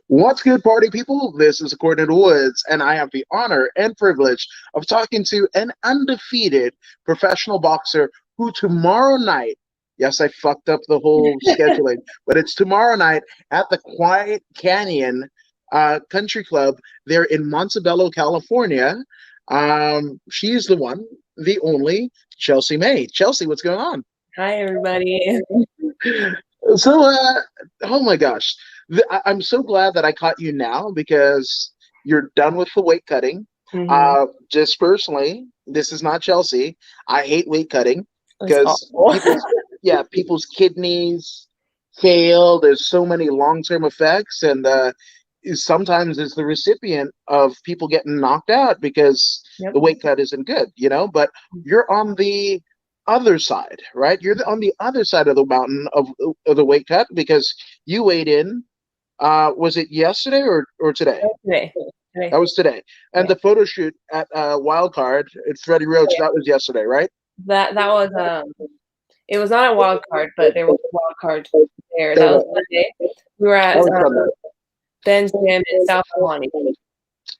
What's good, party people? This is Coordinated Woods, and I have the honor and privilege of talking to an undefeated professional boxer who tomorrow night, yes, I fucked up the whole scheduling, but it's tomorrow night at the Quiet Canyon Country Club there in Montebello, California. She's the one, the only Chelsea May. Chelsea, what's going on? Hi, everybody. So, oh my gosh, I'm so glad that I caught you now because you're done with the weight cutting. Hmm. Just personally, this is not Chelsea. I hate weight cutting It's because awful. people's kidneys fail. There's so many long-term effects, and sometimes it's the recipient of people getting knocked out because Yep. the weight cut isn't good, But you're on the other side, right? You're on the other side of the mountain of the weight cut because you weighed in. Was it yesterday or today? Today. That was today. And Yeah. the photo shoot at Wildcard at Freddie Roach, that was yesterday, right? That was it was not a wild card, but there was a wild card there. There That was was. Monday. We were That at was Sunday. Ben's gym in South Carolina.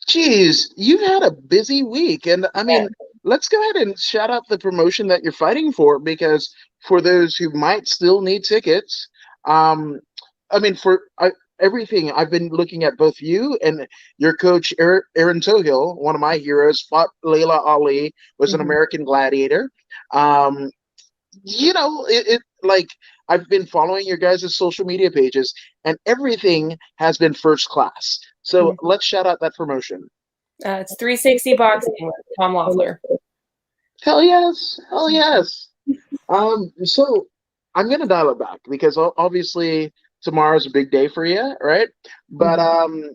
Geez, you've had a busy week. And I Yeah. mean, let's go ahead and shout out the promotion that you're fighting for because for those who might still need tickets, um, I mean, everything, I've been looking at both you and your coach, Aaron Tohill, one of my heroes, fought Layla Ali, was an Hmm. American gladiator. Um, it like I've been following your guys' social media pages, and everything has been first class. So let's shout out that promotion. It's 360 boxing with Tom Loeffler. Hell yes, hell yes. So I'm gonna dial it back because obviously tomorrow's a big day for you, right? But Mhm.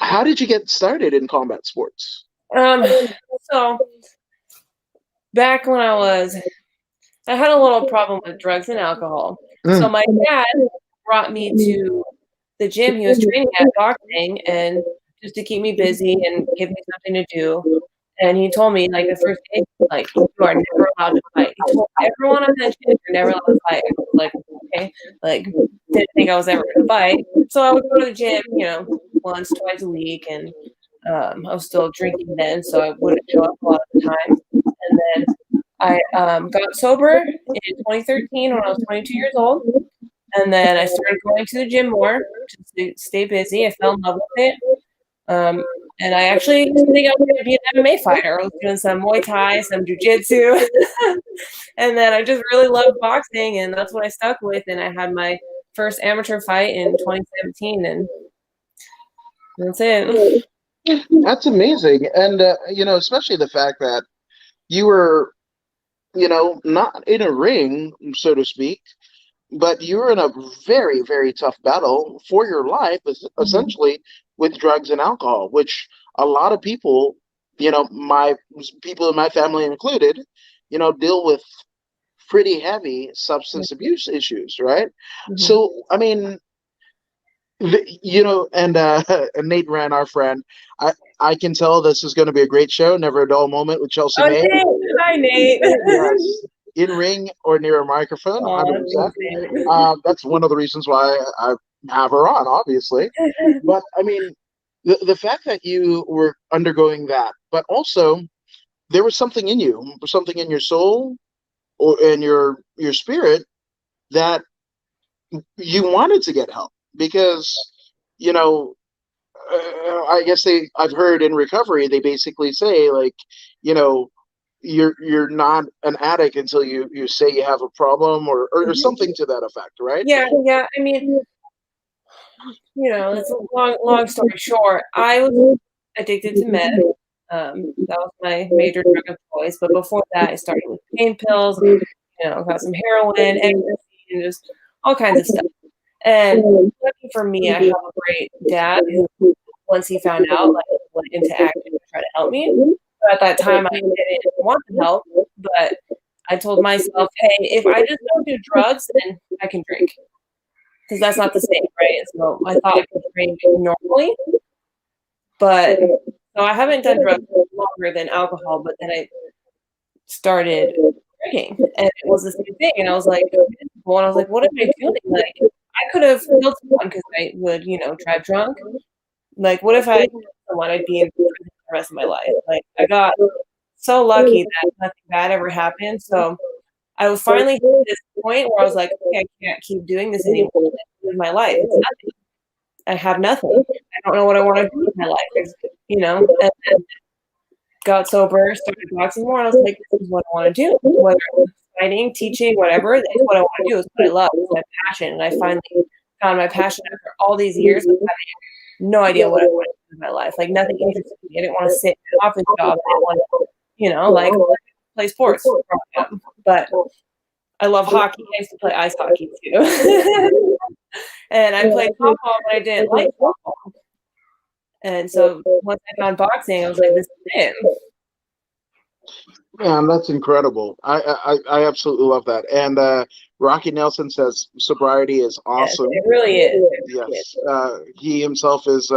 how did you get started in combat sports? Um, so back when I had a little problem with drugs and alcohol. So Mm. my dad brought me to the gym he was training at boxing and just to keep me busy and give me something to do. And he told me, like, the first day, like, "You are never allowed to fight." He told everyone on that gym, "You're never allowed to fight." I was like, "Okay." Like, didn't think I was ever gonna fight. So I would go to the gym, once, twice a week, and, I was still drinking then, so I wouldn't show up a lot of the time. And then I, got sober in 2013 when I was 22 years old, and then I started going to the gym more to stay busy. I fell in love with it. Um, and I actually didn't think I was gonna be an MMA fighter. I was doing some Muay Thai, some jujitsu, and then I just really loved boxing, and that's what I stuck with. And I had my first amateur fight in 2017, and that's it. That's amazing, and especially the fact that you were, not in a ring, so to speak, but you were in a very, very tough battle for your life, Mhm. essentially with drugs and alcohol, which a lot of people, my people in my family included, deal with pretty heavy substance abuse issues, right? Mhm. So, I mean, and Nate Rand, our friend, I can tell this is going to be a great show. Never a dull moment with Chelsea Oh, May. Nate. Hi, Nate. Yes, in ring or near a microphone, Aw, 100%. thanks, Nate. That's one of the reasons why I have her on, obviously. But I mean, the fact that you were undergoing that, but also there was something in you, something in your soul or in your spirit that you wanted to get help because you know I guess I've heard in recovery they basically say like you know you're not an addict until you say you have a problem or Mhm. something to that effect, right? Yeah, yeah. I mean, it's a long story short. I was addicted to meth. That was my major drug of choice. But before that, I started with pain pills. Got some heroin, ecstasy, and just all kinds of stuff. And lucky for me, I have a great dad who, once he found out, like, went into action to try to help me. But at that time, I didn't want the help, but I told myself, "Hey, if I just don't do drugs, then I can drink, because that's not the same, right?" So I thought I could drink normally, but so I haven't done drugs longer than alcohol, but then I started drinking, and it was the same thing, and I was like, well, and I was like, "What am I doing? Like, I could have killed someone because I would, drive drunk. Like, what if I killed someone? I'd be in prison for the rest of my life. Like, I got so lucky that nothing bad ever happened. So I was finally hit this point where I was like, okay, I can't keep doing this anymore. With my life, it's nothing. I have nothing. I don't know what I want to do with my life. And then got sober, started boxing more, and I was like, this is what I want to do. Whether it's fighting, teaching, whatever, it's what I want to do. It's what I love. It's my passion. And I finally found my passion after all these years of having no idea what I wanted to do with my life. Like nothing interested me. I didn't want to sit in an office job. I didn't want to, like play sports growing up. But I love hockey. I used to play ice hockey too. And I played softball, but I didn't like softball. And so once I found boxing, I was like, this is it. Man, that's incredible. I absolutely love that. And Rocky Nelson says sobriety is Yes, awesome. it really is. It really Yes, is. he himself is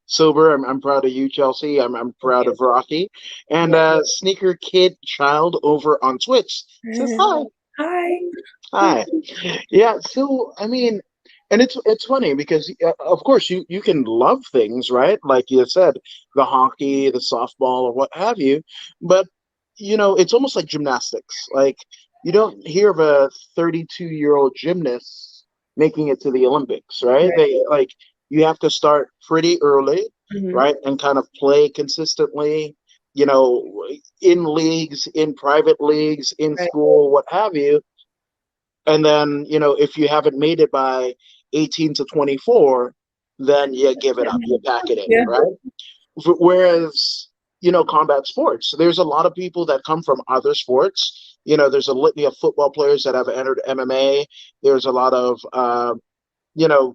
sober. I'm proud of you, Chelsea. I'm proud of Rocky. And Sneaker Kid Child over on Twitch says hi. Hi. Hi. Yeah. So I mean, and it's funny because of course you can love things, right? Like you said, the hockey, the softball, or what have you, but it's almost like gymnastics. Like you don't hear of a 32-year-old gymnast making it to the Olympics, right? Right. They like you have to start pretty early, Mhm. right? And kind of play consistently, you know, in leagues, in private leagues, in Right. school, what have you. And then, if you haven't made it by 18 to 24, then you give it up, you pack it in, Yeah. right? Whereas, combat sports, there's a lot of people that come from other sports. There's a litany of football players that have entered MMA. There's a lot of,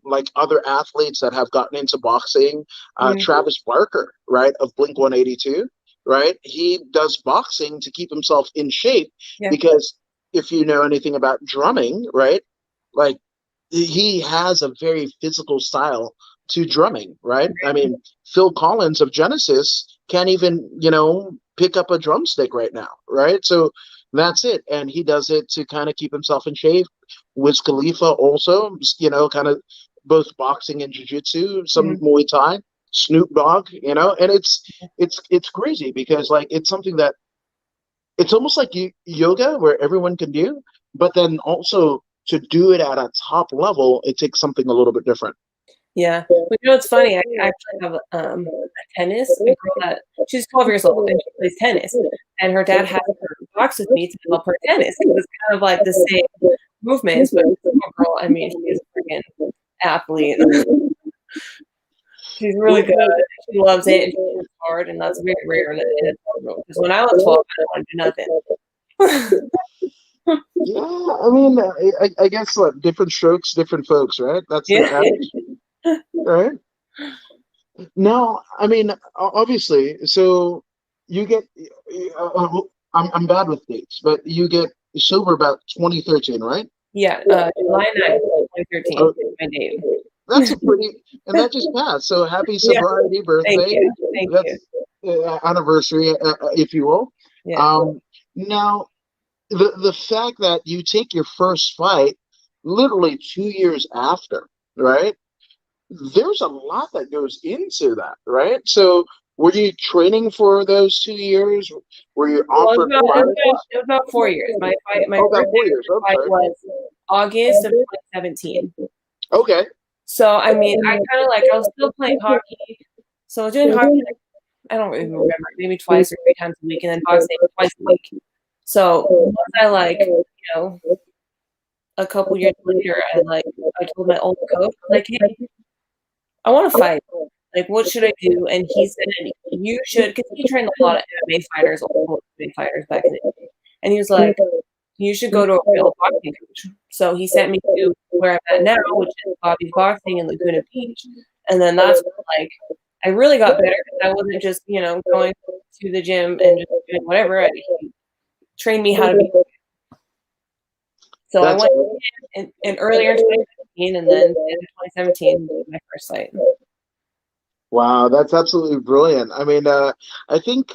like other athletes that have gotten into boxing. Mhm. Travis Barker, right, of Blink 182, right? He does boxing to keep himself in shape Yeah. because if you know anything about drumming, right, like he has a very physical style to drumming, right? I mean, Phil Collins of Genesis can't even, pick up a drumstick right now, right? So that's it. And he does it to kind of keep himself in shape. Wiz Khalifa also, kind of both boxing and jiu-jitsu, some Mhm. Muay Thai, Snoop Dogg, and it's crazy because like it's something that it's almost like yoga where everyone can do, but then also to do it at a top level, it takes something a little bit different. Yeah. But it's funny, I actually have, a girl that she's 12 years old, and she plays tennis, and her dad had her box with me to help her tennis because it's kind of like the same movements, but this little girl, I mean, she's a freaking athlete. She's really good. She loves it, and she works hard, and that's very rare in a 12-year-old, 'cause when I was 12, I didn't wanna do nothing. Yeah, I mean, I guess what different strokes, different folks, right? That's the Yeah. adage, right? Now, I mean, obviously, so you get, I'm bad with dates, but you get sober about 2013, right? Yeah, July 9th, 2013 Oh, is my date. that's a pretty, and that just passed. So happy Yeah, sobriety thank birthday. you, thank you. That's anniversary, if you will. Yeah. Now, the fact that you take your first fight literally 2 years after, right? There's a lot that goes into that, right? So, were you training for those 2 years? Were you Well, offered prizes? it was about 4 years. My Oh, first about 4 years. actual I'm fight sorry. was August of 2017. Okay. So, I mean, I was still playing hockey. So I was doing hockey, like, I don't even remember, maybe twice or 3 times a week, and then boxing twice a week. So once I, know, a couple years later, I told my old coach, like, "Hey, I wanna fight. Like, what should I do?" And he said, "You should," 'cause he trained a lot of MMA fighters, old school MMA fighters back in the day, and he was like, "You should go to a real boxing coach." So he sent me to where I'm at now, which is Bobby's Boxing in Laguna Beach, and then that's when, I really got better because I wasn't just, going to the gym and just doing whatever. He trained me how to be. So I That's went in earlier in 2015, and then in 2017 was my first fight. wow. That's absolutely brilliant. I mean, I think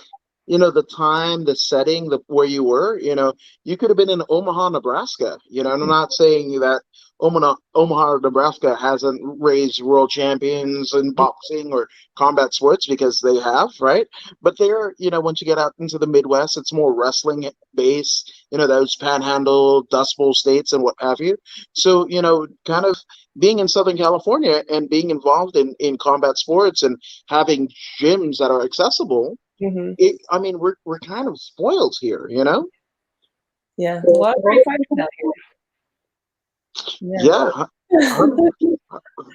the time, the setting, the where you were. You could have been in Omaha, Nebraska. I'm not saying that Omaha, Nebraska hasn't raised world champions in boxing or combat sports because they have, right? But there, once you get out into the Midwest, it's more wrestling based, those panhandle, Dust Bowl states and what have you. So, kind of being in Southern California and being involved in combat sports and having gyms that are accessible, Hmm. I mean, we're kind of spoiled here, Yeah, a lot of great fighters out here. Yeah. Yeah,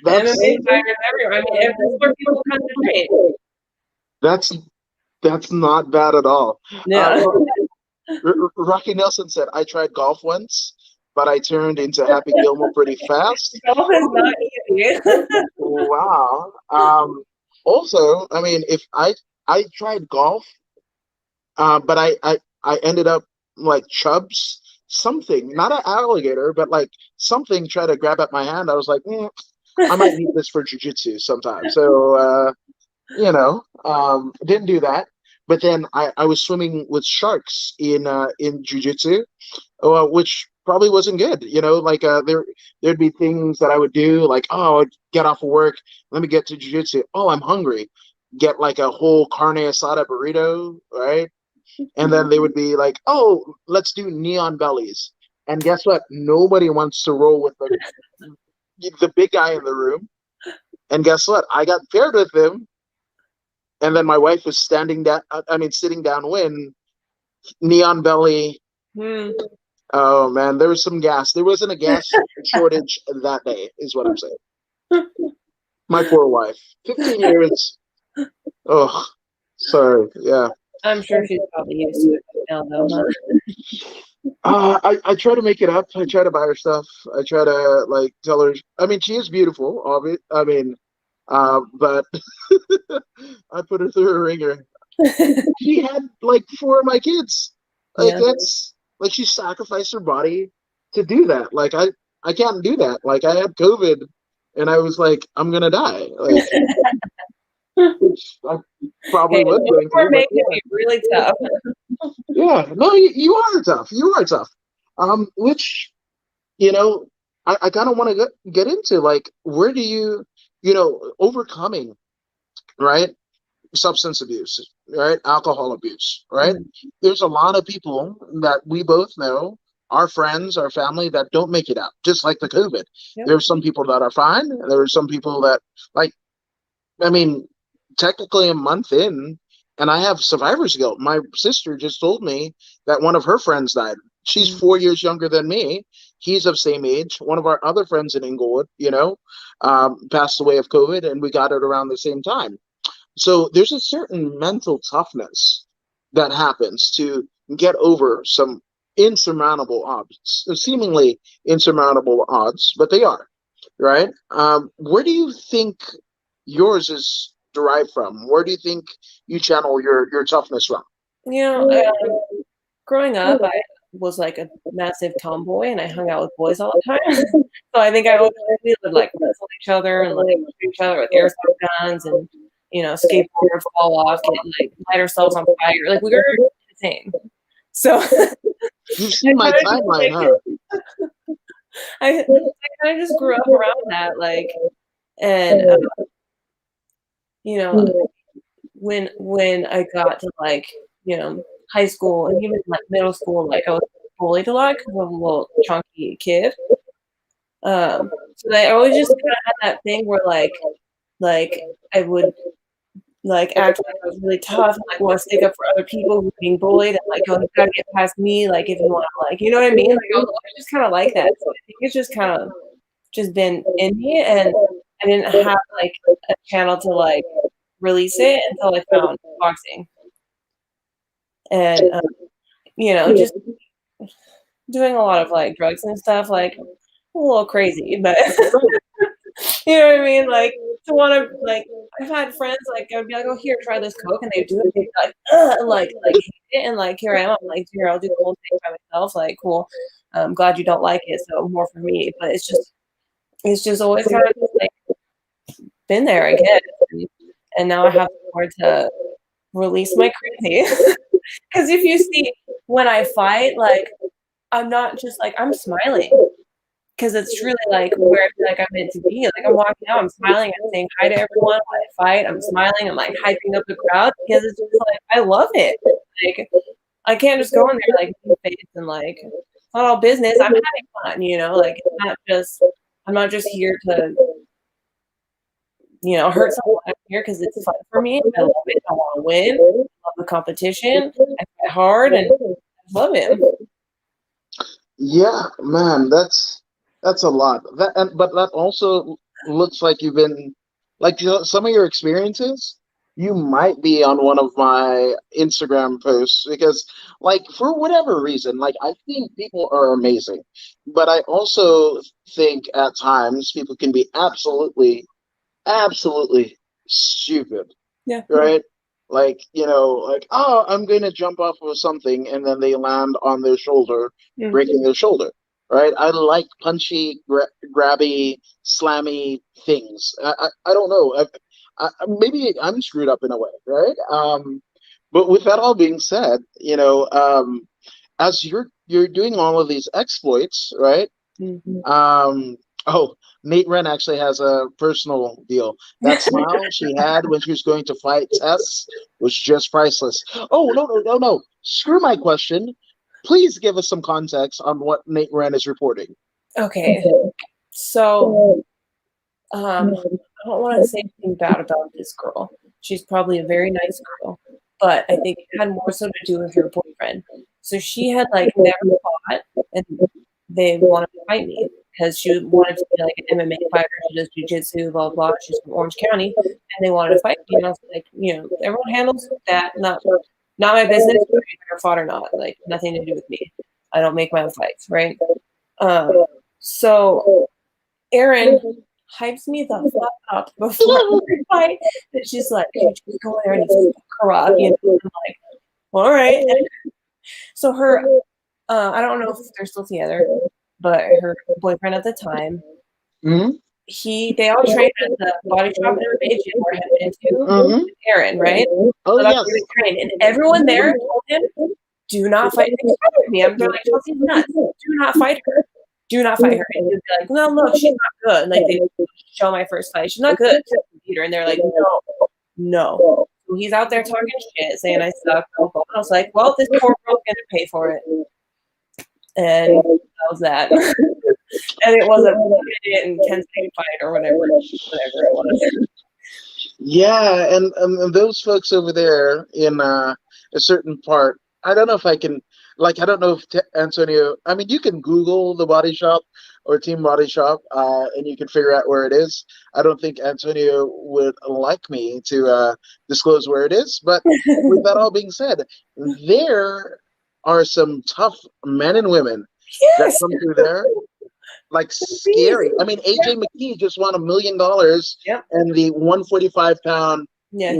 that's MMA fighters everywhere. I mean, that's where people come to train. that's that's not bad at all. Uh, Yeah. Rocky Nelson said, "I tried golf once, but I turned into Happy Gilmore pretty fast." Golf is not easy. Wow. Also, I mean, if I tried golf, but I ended up like Chubbs, something, not an alligator, but like something tried to grab at my hand. I was like, I might need this for jujitsu sometime. So didn't do that. But then I was swimming with sharks in jujitsu, which probably wasn't good. Like there'd be things that I would do, like, oh, I'd get off of work, let me get to jujitsu. Oh, I'm hungry. Get like a whole carne asada burrito, right? And then they would be like, oh, let's do neon bellies. And guess what? Nobody wants to roll with the big guy in the room. And guess what? I got paired with him. And then my wife was sitting down when neon belly. Hmm. Oh man, there was some gas. There wasn't a gas shortage that day, is what I'm saying. My poor wife. 15 years. Oh, sorry. Yeah. I'm sure she's probably used to it now, though, huh? I try to make it up. I try to buy her stuff. I try to like tell her. I mean, she is beautiful. I mean, but I put her through a ringer. She had like four of my kids. Like Yeah. that's like she sacrificed her body to do that. Like I can't do that. Like I had COVID, and I was like, I'm gonna die. Like which I probably Hey, was those going were through, but making me really tough. yeah. No, you are tough. You are tough. Which you know, I kind of want to get into like where do overcoming, right? Substance abuse, right? Alcohol abuse, right? Mhm. There's a lot of people that we both know, our friends, our family, that don't make it out, just like the COVID. Yep. There's some people that are fine. There are some people that, like, I mean, technically a month in, and I have survivor's guilt. My sister just told me that one of her friends died. She's Mhm. 4 years younger than me. He's of same age. One of our other friends in Inglewood, passed away of COVID, and we got it around the same time. So there's a certain mental toughness that happens to get over some insurmountable odds, seemingly insurmountable odds, but they are, right? Where do you think yours is derived from? Where do you think you channel your toughness from? You know, growing up, I was like a massive tomboy, and I hung out with boys all the time. So I think we would like wrestle each other and like shoot each other with airsoft guns, and skateboard, fall off, get like light ourselves on fire. Like we were insane. So You've I seen my kind of just timeline, like huh? I kind of just grew up around that, like, and you know, when I got to like high school and even like middle school, like I was bullied a lot because I was a little chunky kid. So I always just kind of had that thing where like I would like act like I was really tough and like want to stick up for other people who were being bullied and like, oh, you gotta get past me, like if you want to, like, you know what I mean? Like I was always just kind of like that. So I think it's just kind of just been in me, and I didn't have like a channel to like release it until I found boxing, and just doing a lot of like drugs and stuff, like a little crazy, but you know what I mean? Like to want to like, I've had friends like I'd be like, oh here, try this coke, and they do it, and they'd be like, ugh, and like hate it, and like here I am, I'm like here, I'll do the whole thing by myself. Like cool, I'm glad you don't like it, so more for me. But it's just always kind of just like been there, I guess, and now I have more to release my crazy. Because if you see when I fight, like I'm not just like I'm smiling because it's truly like where I feel like I'm meant to be. Like I'm walking out, I'm smiling, I'm saying hi to everyone when I fight. I'm smiling, I'm like hyping up the crowd because it's just like I love it. Like I can't just go in there like face and like it's not all business. I'm having fun, like I'm not just here to hurt someone. I'm here because it's fun for me. I love it. I want to win. I love the competition. I fight hard and I love it. Yeah, man, that's a lot. But that also looks like you've been like some of your experiences. You might be on one of my Instagram posts because, like, for whatever reason, like I think people are amazing, but I also think at times people can be absolutely stupid, Yeah. right? Like, like, oh, I'm going to jump off of something, and then they land on their shoulder, breaking their shoulder, right? I like punchy, grabby, slammy things. I don't know. Maybe I'm screwed up in a way, right? But with that all being said, as you're doing all of these exploits, right? Oh, Nate Wren actually has a personal deal. That smile she had when she was going to fight Tess was just priceless. Oh, no. Screw my question. Please give us some context on what Nate Wren is reporting. Okay. So, I don't want to say anything bad about this girl. She's probably a very nice girl, but I think it had more so to do with her boyfriend. So she had like never fought, and they wanted to fight me because she wanted to be like an MMA fighter. She does jujitsu, blah blah. She's from Orange County, and they wanted to fight me. And I was like, everyone handles that. Not my business. Whether you ever fought or not, like nothing to do with me. I don't make my own fights, right? So Erin hypes me the fuck up before every fight. That she's like, "Dude, just go in there and fuck her up." I'm like, all right. So her, I don't know if they're still together, but her boyfriend at the time, they all trained at the body shop in Urbana we're headed into. Erin, right? Oh, so that's yes. where we trained, and everyone there told him, "Do not fight me." They're like, "Chelsea's nuts. Do not fight her. Do not fight her." And he'd be like, "No, look, she's not good." Like they show my first fight, she's not good. Beat her, and they're like, "No." So he's out there talking shit, saying I suck. And I was like, "Well, this poor girl's gonna pay for it," and that was that. And it was a intense fight or whatever it was. Yeah, and those folks over there in a certain part, I don't know if I can, like, I don't know if Antonio, I mean, you can Google the body shop or Team Body Shop, and you can figure out where it is. I don't think Antonio would like me to disclose where it is, but with that all being said, there are some tough men and women that come through there. Like scary. I mean, AJ McKee just won $1 million in the 145-pound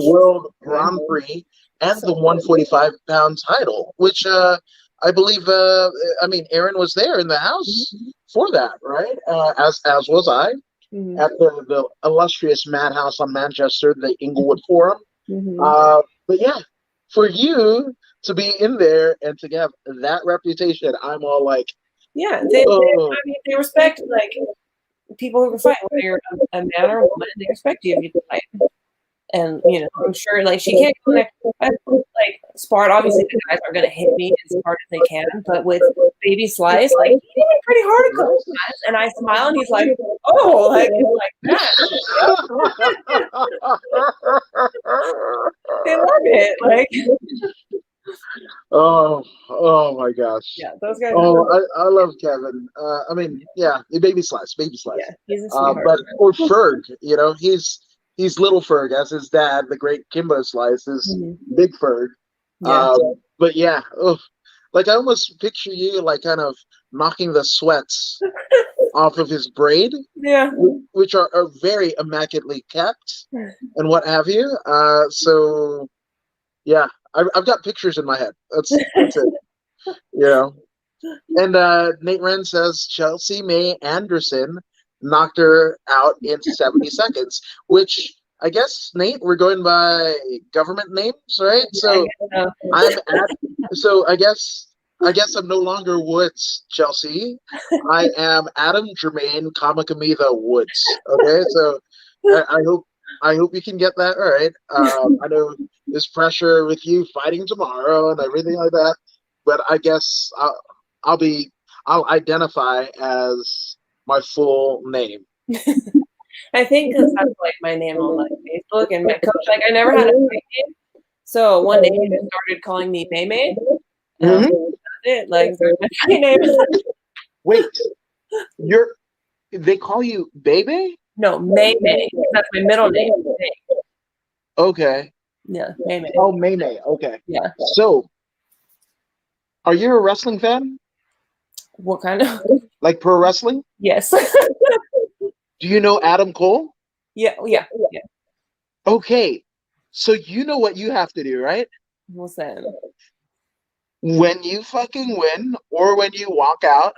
World Grand Prix and the 145-pound title, which I believe. I mean, Erin was there in the house for that, right? As was I at the illustrious Madhouse on Manchester, the Inglewood Forum. But yeah, for you to be in there and to have that reputation, I'm all like. Yeah, they respect like people who can fight, whether you're a man or a woman. They respect you if you can fight. And I'm sure like she can't go next like Spart. Obviously, the guys are gonna hit me as hard as they can, but with Baby Slice, like he hit me pretty hard a couple times, and I smile, and he's like, "Oh, like it's like that." They love it, like. Oh my gosh. Yeah, those guys. Oh, I love Kevin. I mean, yeah, Baby Slice. Yeah, he's a sweetheart. Or Ferg, he's little Ferg, as his dad, the great Kimbo Slice, is big Ferg. Yeah. But yeah, like I almost picture you like kind of knocking the sweats off of his braid, which are very immaculately kept and what have you. So yeah, I've got pictures in my head. That's it. And Nate Wren says Chelsea May Anderson knocked her out in 70 seconds, which I guess, Nate, we're going by government names, right? So I guess I guess I'm no longer Woods, Chelsea. I am Adam Jermaine Kamakamita Woods. Okay, so I hope you can get that right. I know there's pressure with you fighting tomorrow and everything like that, but I guess I'll be I'll identify as my full name. I think because that's like my name on like Facebook and my coach. Like I never had a fight name, so one day he just started calling me May May, and I was like, Hmm. that's it. Like there's my fight name. Wait, you're they call you Bebe? No, May May. That's my middle name. May. Okay. Yeah, May May. Oh, May May. Okay. Yeah. So, are you a wrestling fan? What kind of? Like pro wrestling? Yes. Do you know Adam Cole? Yeah. Yeah. Yeah. Okay. So you know what you have to do, right? What's that? When you fucking win or when you walk out,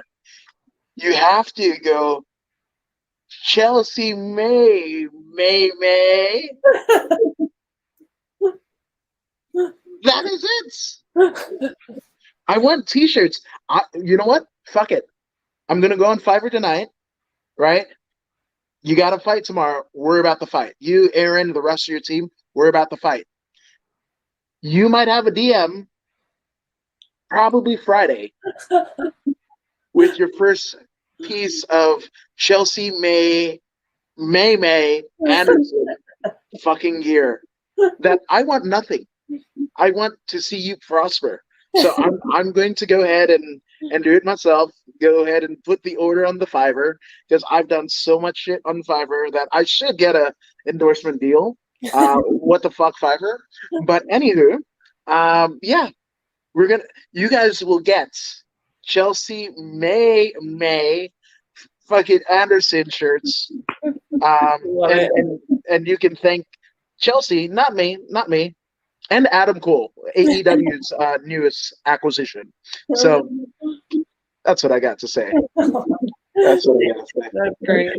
you have to go Chelsea May. That is it. I want t-shirts. You know what? Fuck it. I'm gonna go on Fiverr tonight, right? You got to fight tomorrow. We're about to fight. You, Aaron, the rest of your team, we're about to fight. You might have a DM probably Friday with your first piece of Chelsea May Anderson fucking gear. That I want nothing. I want to see you prosper. So I'm going to go ahead and do it myself. Go ahead and put the order on the Fiverr because I've done so much shit on Fiverr that I should get a endorsement deal. What the fuck, Fiverr? But anywho, yeah, we're gonna. You guys will get Chelsea May fucking Anderson shirts. Love And it. and you can thank Chelsea, not me, and Adam Cole, AEW's newest acquisition. So that's what I got to say. That's what I got to say. That's great.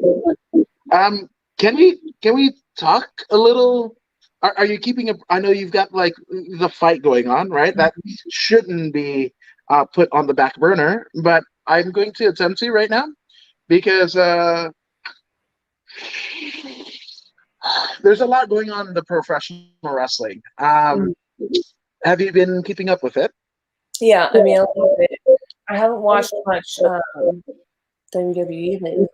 Um, can we talk a little? Are you keeping a? I know you've got like the fight going on, right? That shouldn't be put on the back burner, but I'm going to attempt to right now because there's a lot going on in the professional wrestling. Have you been keeping up with it? Yeah, I mean a little bit. I haven't watched much WWE lately.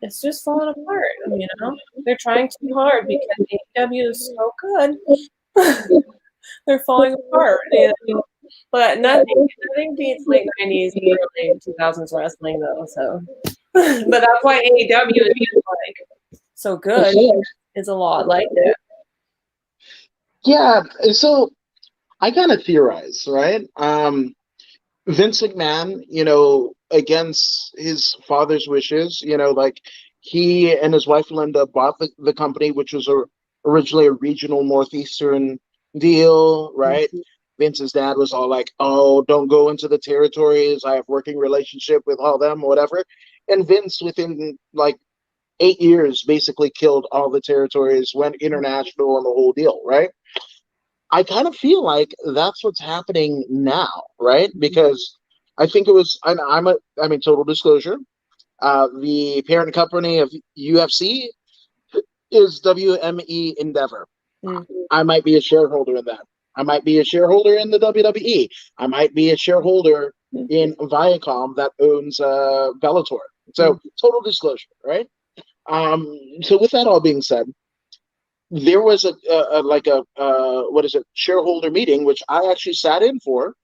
It's just falling apart. You know, they're trying too hard because AEW is so good. They're falling apart. You know? But nothing beats late '90s, early 2000s wrestling though. So, but that's why AEW is like so good. It's a lot like that. Yeah, so I kind of theorize, right? Vince McMahon, against his father's wishes, like he and his wife Linda bought the company, which was originally a regional Northeastern deal, right? Vince's dad was all like, "Oh, don't go into the territories. I have working relationship with all them, whatever." And Vince, within like 8 years, basically killed all the territories, went international, and the whole deal, right? I kind of feel like that's what's happening now, right? Because I think it was. I mean, total disclosure. The parent company of UFC is WME Endeavor. Mm. I might be a shareholder in that. I might be a shareholder in the WWE. I might be a shareholder in Viacom that owns Bellator. So total disclosure, right? So with that all being said, there was a what is it, shareholder meeting which I actually sat in for,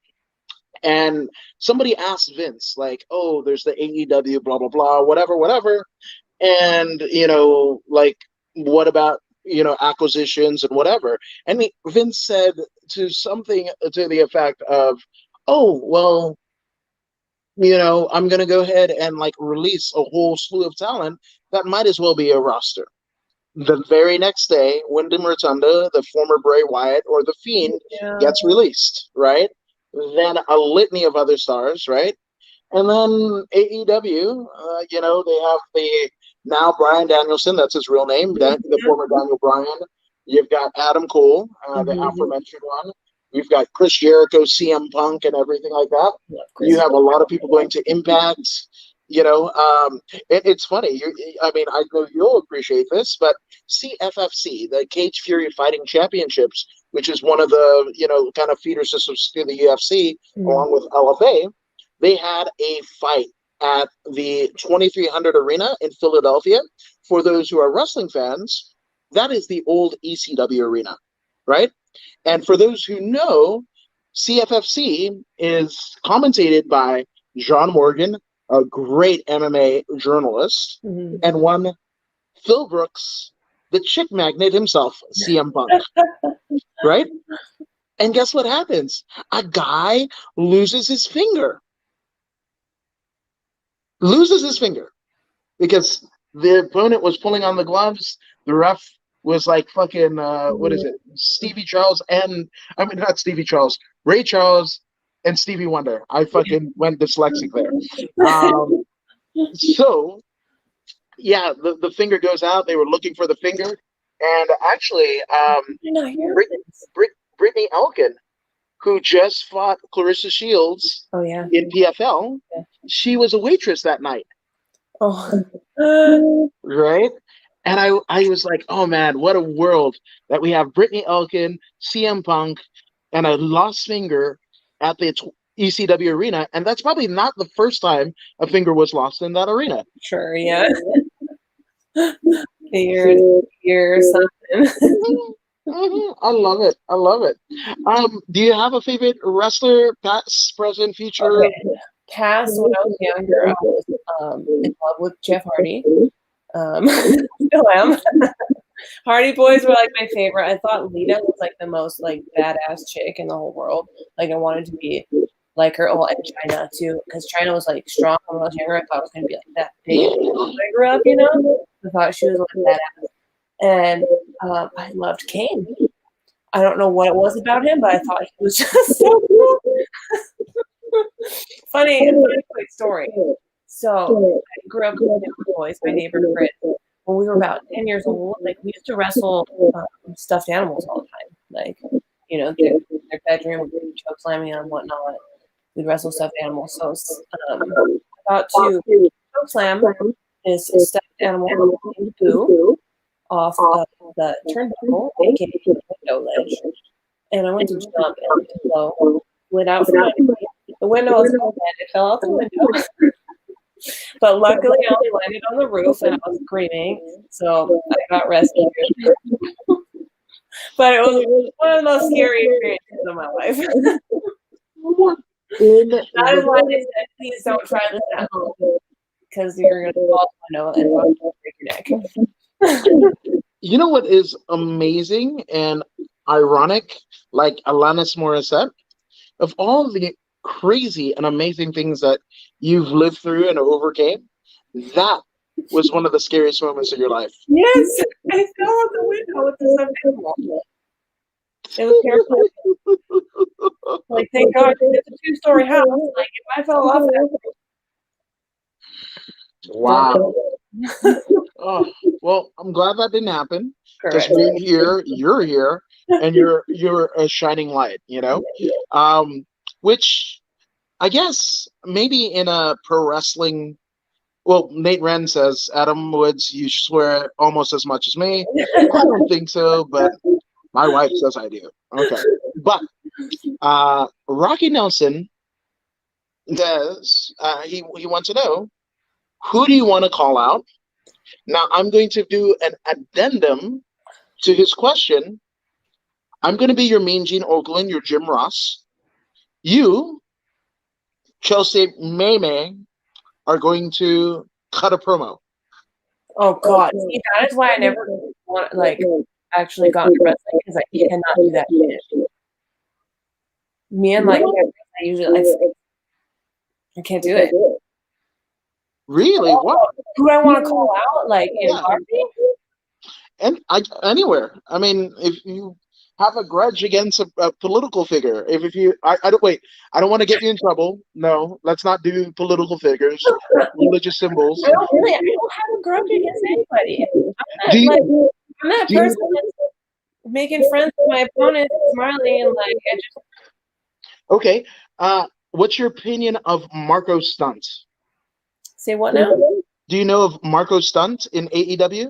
and somebody asked Vince like, "Oh, there's the AEW, blah blah blah, whatever," and like, what about acquisitions and whatever? And Vince said to something to the effect of, "Oh, well, I'm gonna go ahead and like release a whole slew of talent that might as well be a roster." The very next day, Wyndham Rotunda, the former Bray Wyatt or The Fiend, Yeah. gets released, right? Then a litany of other stars, right? And then AEW, they have the now Brian Danielson, that's his real name, the former Daniel Bryan. You've got Adam Cole, the aforementioned one. You've got Chris Jericho, CM Punk, and everything like that. You have a lot of people going to Impact. It's funny. I mean, I know you'll appreciate this, but CFFC, the Cage Fury Fighting Championships, which is one of the kind of feeder systems to the UFC, along with LFA, they had a fight at the 2300 Arena in Philadelphia. For those who are wrestling fans, that is the old ECW arena, right? And for those who know, CFFC is commentated by John Morgan, a great MMA journalist, and one Phil Brooks, the chick magnet himself, CM Punk, right? And guess what happens? A guy loses his finger. Because the opponent was pulling on the gloves. The ref was like fucking, what is it? Stevie Charles not Stevie Charles, Ray Charles and Stevie Wonder. I fucking went dyslexic there. So, yeah, the finger goes out. They were looking for the finger. And actually, Brittany Elkin, who just fought Clarissa Shields in PFL, she was a waitress that night. Right? And I was like, oh man, what a world that we have Brittany Elkin, CM Punk, and a lost finger at the ECW arena. And that's probably not the first time a finger was lost in that arena. Sure, yeah. You're something. I love it. Do you have a favorite wrestler, past, present, future? Okay. Past, when I was younger, I was in love with Jeff Hardy. Still am. Hardy Boys were like my favorite. I thought Lita was like the most like badass chick in the whole world. Like I wanted to be like her. Oh, and China too, because China was like strong when I was younger. I thought it was gonna be like that big when I grew up. I thought she was like badass, and I loved Kane. I don't know what it was about him, but I thought he was just so cool. funny quick story. So I grew up with boys, my neighbor Chris. When we were about 10 years old, like we used to wrestle stuffed animals all the time. Like, their bedroom, we'd be choke slamming and whatnot. We'd wrestle stuffed animals. So about to choke slam this stuffed animal named Boo off of the turnbuckle, aka the window ledge. And I went to jump and went to blow, lit out from underneath. The window was open, it fell out the window. But luckily, I only landed on the roof and I was screaming, so I got rescued. But it was one of the most scary experiences of my life. That is why they said, please don't try this at home, because you're going to fall out the window and probably break your neck. You know what is amazing and ironic, like Alanis Morissette? Of all the crazy and amazing things that you've lived through and overcame, that was one of the scariest moments of your life. Yes, I fell out the window with the stuffed animal. It was terrifying. Like, thank God, it's a 2-story house. Like, if I fell off that. Wow. Oh, well, I'm glad that didn't happen. Because we're here, you're here, and you're a shining light, which I guess maybe in a pro wrestling, well, Nate Wren says, Adam Woods, you swear almost as much as me. I don't think so, but my wife says I do. Okay. But Rocky Nelson says he wants to know, who do you want to call out? Now, I'm going to do an addendum to his question. I'm going to be your Mean Gene Okerlund, your Jim Ross. You, Chelsea Maymay, are going to cut a promo. Oh, God. See, that is why I never actually got into wrestling, because I cannot do that shit. Me and I usually, I can't do it. Really? What? Who do I want to call out? Like, in Harvey? And anywhere. I mean, if you have a grudge against a political figure, I don't want to get you in trouble. No, let's not do political figures, religious symbols. I don't have a grudge against anybody. I'm that person. making friends with my opponent, smiling, and like I just Okay. What's your opinion of Marco Stunt? say what now? Do you know of Marco Stunt in AEW?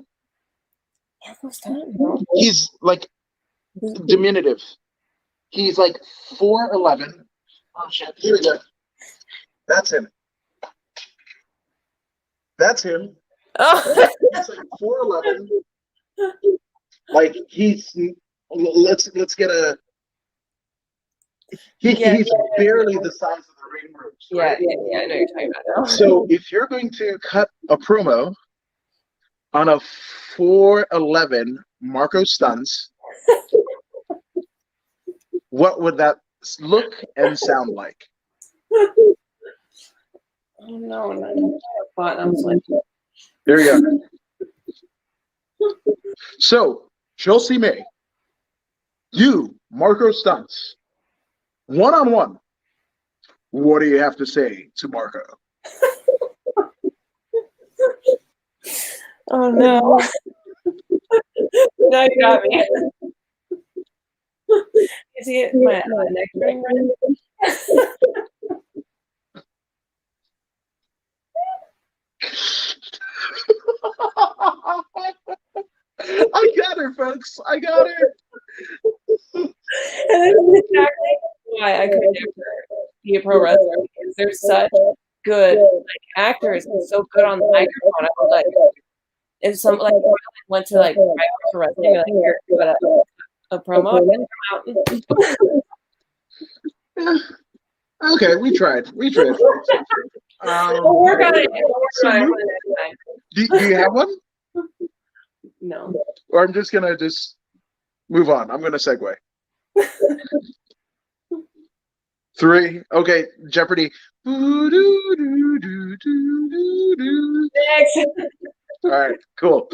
Marco's done, no. He's like diminutive. He's like 4'11". Oh shit! Here we go. That's him. That's him. Oh. He's like 4'11". Like he's let's get a. He's barely the size of the ring ropes. Yeah, Right? yeah, I know you're talking about now. So if you're going to cut a promo on a 4'11" Marco Stunts, what would that look and sound like? Oh no, no, but I'm sweating. There you go. So Chelsea May, you Marco Stunts, one-on-one. What do you have to say to Marco? Oh no. Now you got me. Is he my next ring ring? I got her, folks. I got her. And that's exactly why I could never be a pro wrestler because they're such good like actors and so good on the microphone. I was like, if some like if I went to like private for wrestling, like here, but a promo, and come out. Okay, we tried. We tried. We'll work on it. We'll work on it for the next time. Do you have one? No. Or I'm just gonna just move on. I'm gonna segue. 3. Okay, Jeopardy. Next. All right, cool.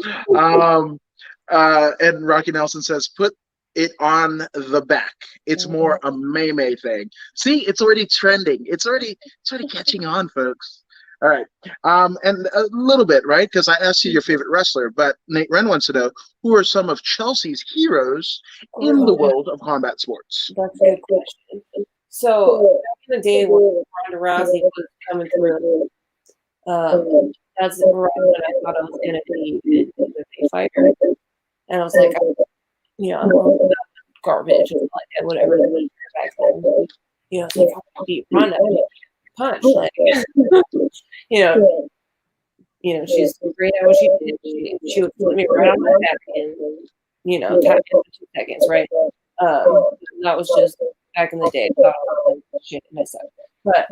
And Rocky Nelson says, put it on the back. It's more a May thing. See, it's already trending. It's already catching on, folks. All right. And a little bit, right? Because I asked you your favorite wrestler, but Nate Wren wants to know who are some of Chelsea's heroes in the world of combat sports. That's a good question. So back in the day when Ronda Rousey was coming through, that's right when I thought I was gonna be a MMA fighter. And I was like, I'm garbage and like whatever back then. It's like I beat Ronda punch. Like she's great at what she did. She would flip me right on my back and tap in 2 seconds, right? That was just back in the day. I thought I was like shit myself. But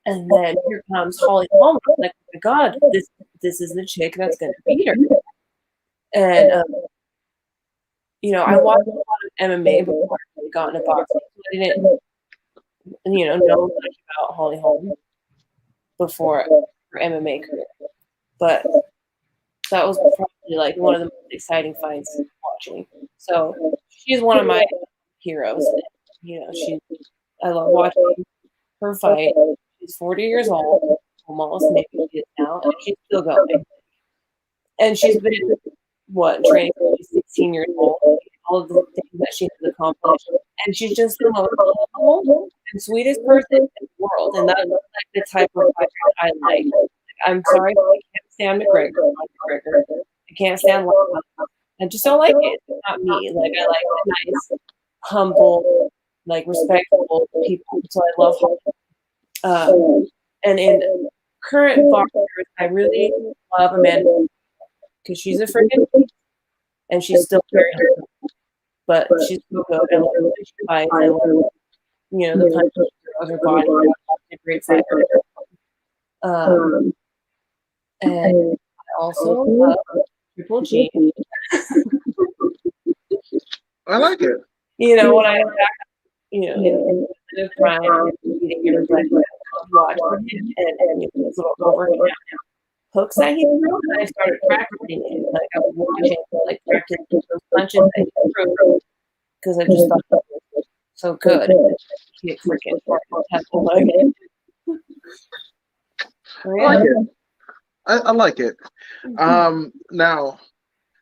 and then here comes Holly Holm. Like, oh my god, this is the chick that's gonna beat her. And I watched a lot of MMA before I got into boxing. I didn't know much about Holly Holm before her MMA career. But that was probably like one of the most exciting fights watching. So she's one of my heroes. I love watching her fight. She's 40 years old, almost, maybe she is now, and she's still going. And she's been training since she's 16 years old. All of the things that she has accomplished, and she's just the most humble and sweetest person in the world. And that's like the type of fighter I like. I'm sorry, I can't stand McGregor. I can't stand Lana. I just don't like it. It's not me. Like I like the nice, humble, like respectful people. So I love Holly. And in current boxers, I really love Amanda because she's a freaking and she's still very humble. But she's so good. I love the way she fights. I love the punches she throws her body. She's a great fighter. And I also love Triple G. I like it. When I in the prime and beating everybody, I love watching him and his little overhand hooks that he threw, and I started practicing it. Like I was watching, like practicing those punches that he threw because I just thought that was so good. He freaking temple again. I like it. I like it. Now,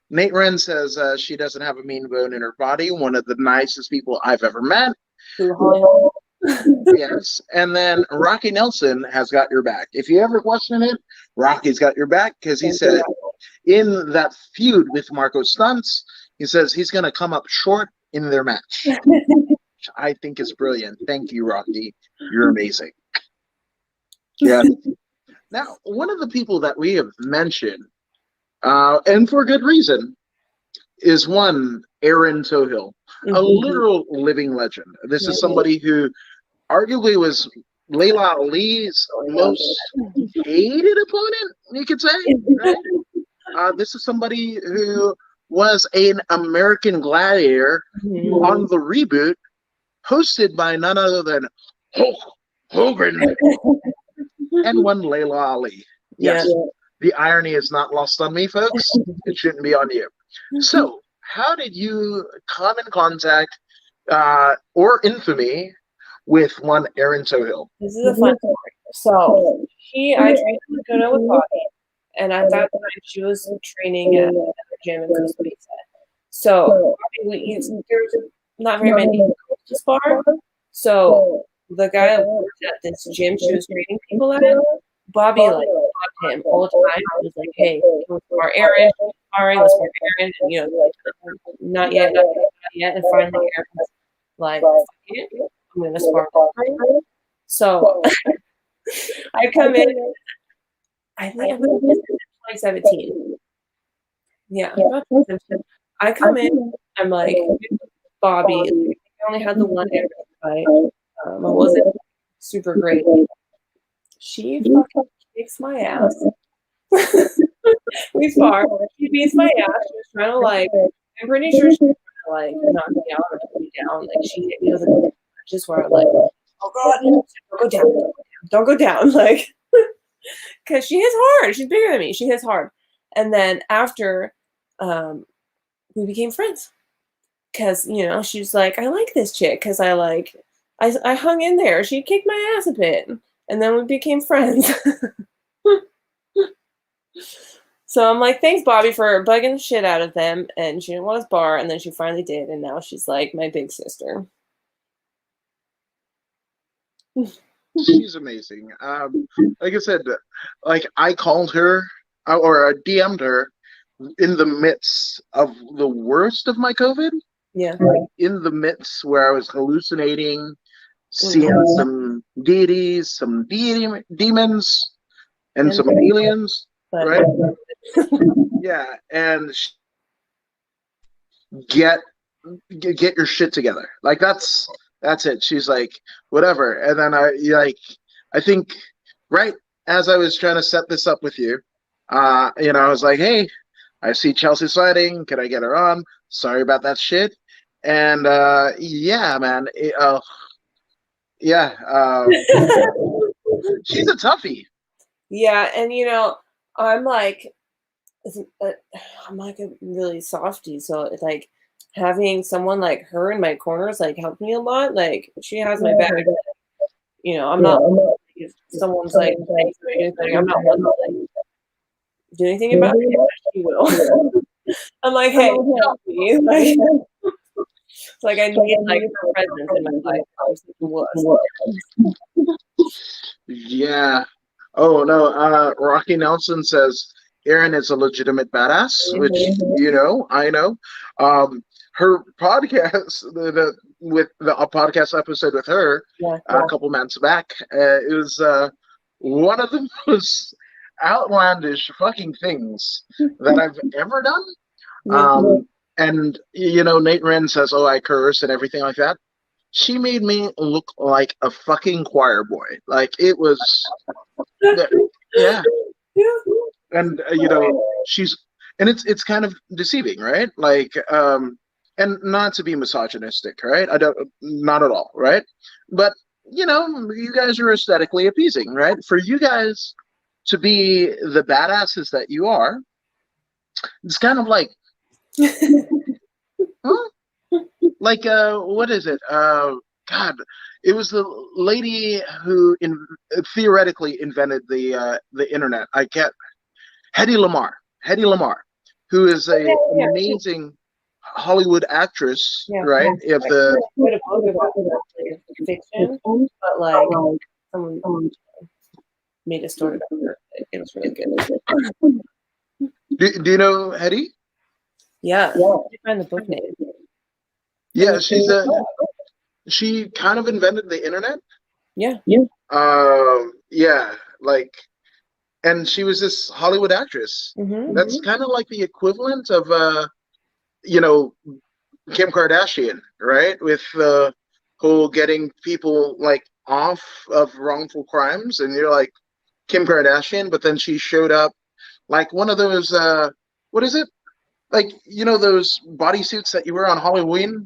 Nate Wren says she doesn't have a mean bone in her body. One of the nicest people I've ever met. Who, Holly? Yes. And then Rocky Nelson has got your back. If you ever question it, Rocky's got your back because he said in that feud with Marco Stuntz, he says he's going to come up short in their match. Which I think is brilliant. Thank you, Rocky. You're amazing. Yeah. Now, one of the people that we have mentioned, and for good reason, is one Aaron Tohill, a literal living legend. This is somebody who arguably was Layla Ali's most hated opponent, you could say. Right? This is somebody who was an American Gladiator on the reboot, hosted by none other than Hulk Hogan and one Layla Ali. Yes, the irony is not lost on me, folks. It shouldn't be on you. So, how did you come in contact or infamy with one Aaron Tohill? This is a fun story. So I trained in Laguna with Bobby, and at that time she was training at another gym in Costa Mesa. So there's not very many people to spar. So the guy that worked at this gym she was training people at, Bobby like talked to him all the time. He was like, "Hey, let's spar Aaron, sparring, let's spar Aaron," and not yet. And finally, Aaron's like, "I'm gonna spar." So I come in. I think it was 2017. Yeah, I come in. I'm like, Bobby. I only had the one fight. I wasn't super great. She fucking kicks my ass. We spar. She beats my ass. She was trying to like. I'm pretty sure she was trying to like knock me out or put me down. Like she hit me with a just where I'm like, oh god, don't go down, don't go down, like, because she hits hard. She's bigger than me. She hits hard. And then after, we became friends. Because she's like, I like this chick because I hung in there. She kicked my ass a bit, and then we became friends. So I'm like, thanks, Bobby, for bugging the shit out of them. And she didn't want us bar, and then she finally did, and now she's like my big sister. She's amazing. Like I said, like I called her or I DM'd her in the midst of the worst of my COVID. Yeah. Like in the midst where I was hallucinating, seeing some deities, some demons, and some aliens, right? Yeah, and get your shit together. Like that's it. She's like, whatever. And then I think right as I was trying to set this up with you, I was like, hey, I see Chelsea sliding. Can I get her on? Sorry about that shit. And yeah, man. She's a toughie. Yeah, and I'm like a really softie, so it's like having someone like her in my corners like helped me a lot. Like she has my back. I'm not if someone's like anything, I'm not one to like do anything about it. She will. I'm like, hey, help me. Like, it's like I need like her presence in my life. Yeah. Oh no. Rocky Nelson says Erin is a legitimate badass, which I know. Her podcast, with the podcast episode with her, a couple months back, it was one of the most outlandish fucking things that I've ever done. And Nate Wren says, "Oh, I curse and everything like that." She made me look like a fucking choir boy. Like it was, yeah. And it's kind of deceiving, right? Like, and not to be misogynistic, right? Not at all, right? But you guys are aesthetically appeasing, right? For you guys to be the badasses that you are, it's kind of like, huh? Like, what is it? God, it was the lady who theoretically invented the internet. I can't. Hedy Lamarr, who is Oh, a yeah, amazing Hollywood actress, yeah. right? If I the wrote a book about like fiction, but like someone made a story about her. It was really good. do you know Hetty? Yeah, I find the book name. And Yeah, she's a she kind of invented the internet. yeah. Yeah, like, and she was this Hollywood actress. That's Mm-hmm. kind of like the equivalent of you know, Kim Kardashian, right? With the whole getting people like off of wrongful crimes, and you're like Kim Kardashian, but then she showed up like one of those what is it? Like, those bodysuits that you wear on Halloween?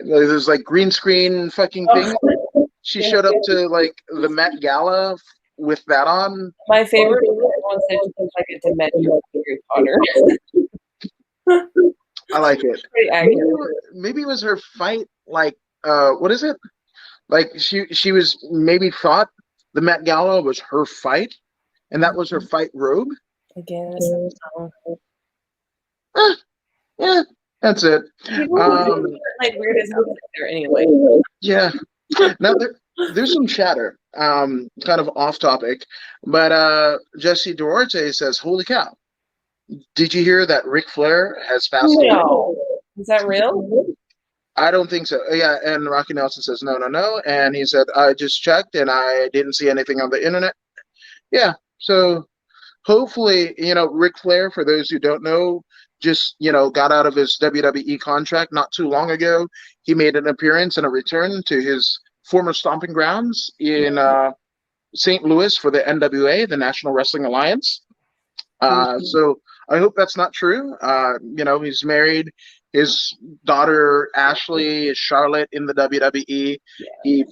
Those like green screen fucking Oh, things. She yeah. showed up to like the Met Gala with that on. My favorite is everyone said she looks like a demented Harry Potter. I like it. Pretty Maybe, accurate. maybe it was her fight. Like, what is it? Like she was maybe thought the Met Gala was her fight, and that was her fight robe. I guess. So, Eh, yeah, that's it. people who do Um, like weirdest outfits there anyway. yeah. Now there's some chatter. Kind of off topic, but Jesse Duarte says, "Holy cow! Did you hear that Ric Flair has passed away?" No. Is that real? I don't think so. Yeah, and Rocky Nelson says, "No, no, no," and he said, "I just checked and I didn't see anything on the internet." Yeah, so hopefully, Ric Flair, for those who don't know, just, got out of his WWE contract not too long ago. He made an appearance and a return to his former stomping grounds in St. Louis for the NWA, the National Wrestling Alliance. So I hope that's not true. He's married. His daughter Ashley is Charlotte in the WWE. He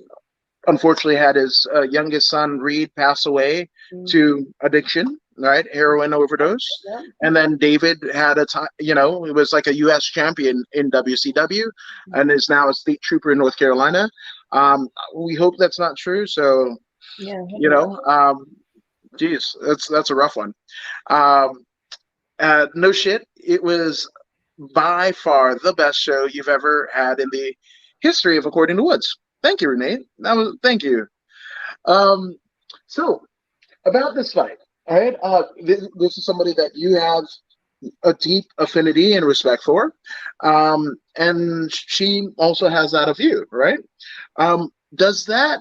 unfortunately had his youngest son Reed pass away to addiction, right? Heroin overdose. Yeah. And then David had a time, he was like a U.S. champion in WCW and is now a state trooper in North Carolina. We hope that's not true. So, Yeah. geez, that's a rough one. Um, no shit. It was by far the best show you've ever had in the history of According to Woods. Thank you, Renee. Thank you. Um, so about this fight, all right. This is somebody that you have a deep affinity and respect for, and she also has that of you, right? Um, does that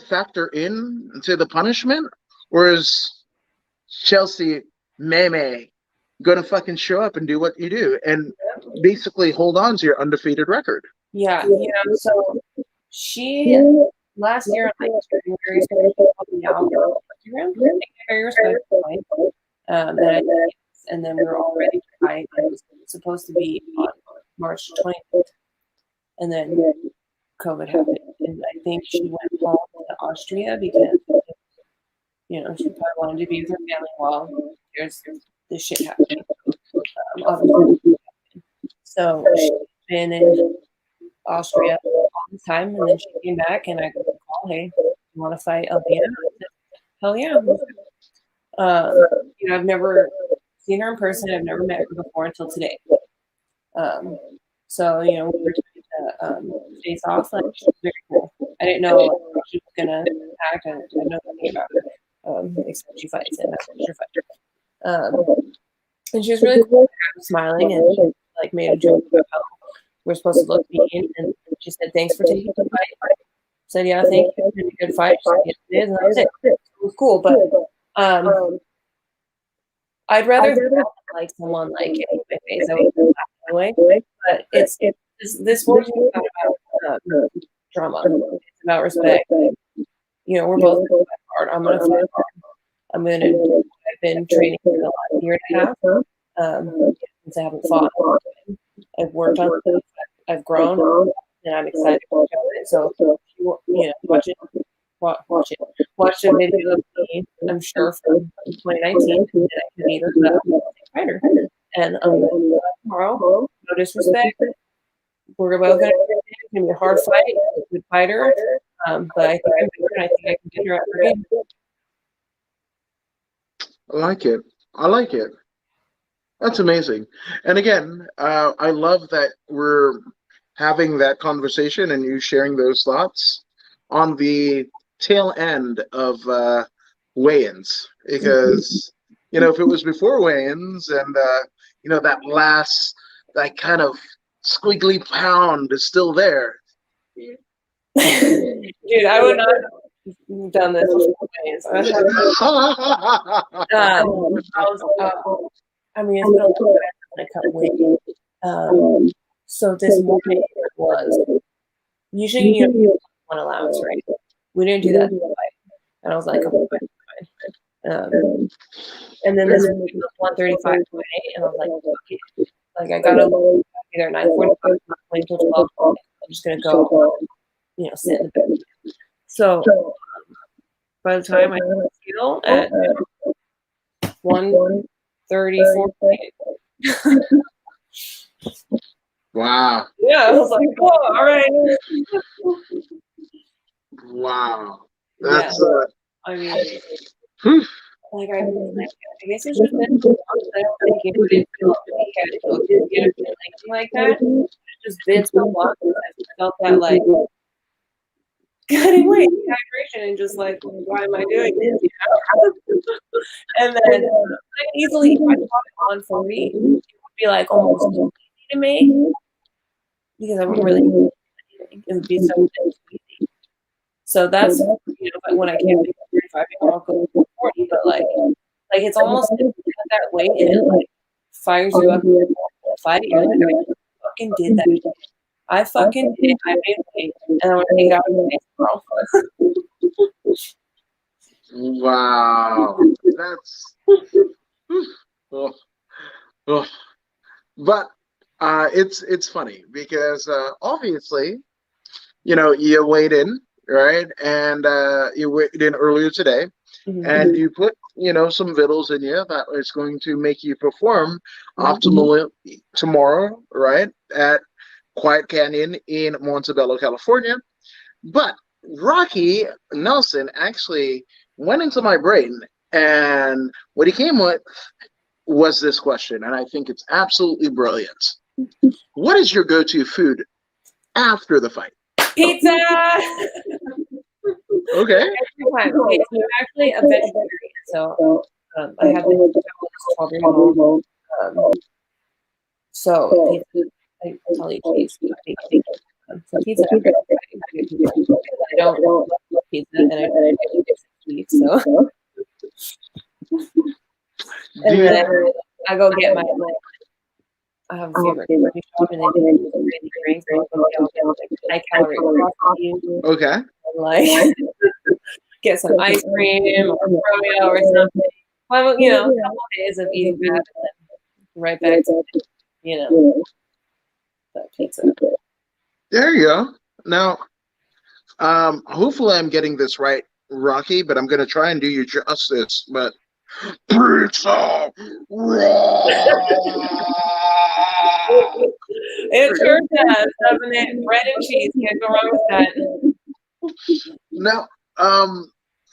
factor in to the punishment, or is Chelsea Meme gonna fucking show up and do what you do and basically hold on to your undefeated record? Yeah. So she last year, like January, started helping me out on Instagram. Very respectful point. That I did, and then we were all ready to fight. It was supposed to be on March 20th, and then COVID happened, and I think she went home to Austria because she probably wanted to be with her family while there's this shit happening. Obviously, so she's been in Austria all the time, and then she came back, and I got a call, "Hey, you want to fight Albina?" I said, "Hell yeah!" I've never seen her in person. I've never met her before until today. So we were trying to face off. Like, she was very cool. I didn't know how she was gonna act. I had no nothing about her, except she fights and that's what she fights. And she was really cool. I was smiling, and she like made a joke about how we're supposed to look mean. And she said, "Thanks for taking the fight." I said, "Yeah, thank you. It's been a good fight." She said, "Yes, it is," and that was it. It was cool, but I'd rather have like someone like in my face. I would laugh anyway. But it's this sport is not about drama. It's about respect. We're both gonna fight hard. I'm gonna fight hard. I've been training for the last year and a half. Since I haven't fought. I've worked on stuff. I've grown, and I'm excited to show it. So, watch it. Watch it. Watch the video of me. I'm sure from 2019 that I can beat her, but I'm a fighter. And I'm gonna do that tomorrow. No disrespect. We're both gonna. It's gonna be a hard fight. I'm a good fighter. But I think I'm better, and I think I can get her at her game. I like it. I like it. That's amazing. And again, I love that we're having that conversation and you sharing those thoughts on the tail end of weigh-ins. Because, if it was before weigh-ins and, that last, that kind of squiggly pound is still there. Dude, I would not have done this before ways. I mean, it's been a long time since I cut weight. So this morning was usually one allowance, right? We didn't do that, and I was like, okay, fine. And then this week was 135 today, and I was like, okay, like I gotta either 9:45 until 12. I'm just gonna go, sit in the bed. So by the time I feel at 1:34. Wow. Yeah, I was like, whoa, all right. Wow. That's I mean, I guess it's just been so long that I don't think it didn't feel like I had to go to get anything like that. It's just been so long since I felt that like cutting weight, dehydration, and just like, why am I doing this? And then easily, if I taught on 40, it would be like almost too easy to make because I wouldn't really. It would be so easy. So that's but when I can't make 35, I'll go for 40. But like it's almost like that weight and it like fires you up to fight it. You're like, I fucking did that. I fucking did. I made weight, and I'm gonna take it out of the tomorrow. Wow, that's. But it's funny because obviously, you weighed in, right, and you weighed in earlier today, and you put some vittles in you that is going to make you perform optimally tomorrow, right, at Quiet Canyon in Montebello, California. But Rocky Nelson actually went into my brain, and what he came with was this question, and I think it's absolutely brilliant. What is your go-to food after the fight? Pizza! Okay. Okay, so I'm actually a vegetarian, so I have been 12-year-old. So pizza, I'll eat cheese. So pizza after I don't love pizza, and I don't get sweet, so. And then I go get my, I have a favorite coffee shop, and they do crazy drinks, and I'll go get like high-calorie coffee. Okay. And, like, get some ice cream or froyo or something. Well, a couple of days of eating that, and then right back to, that pizza. There you go. Now, hopefully I'm getting this right, Rocky, but I'm going to try and do you justice. But pizza, it sure does, doesn't it? Bread and cheese, can't go wrong with that. Now,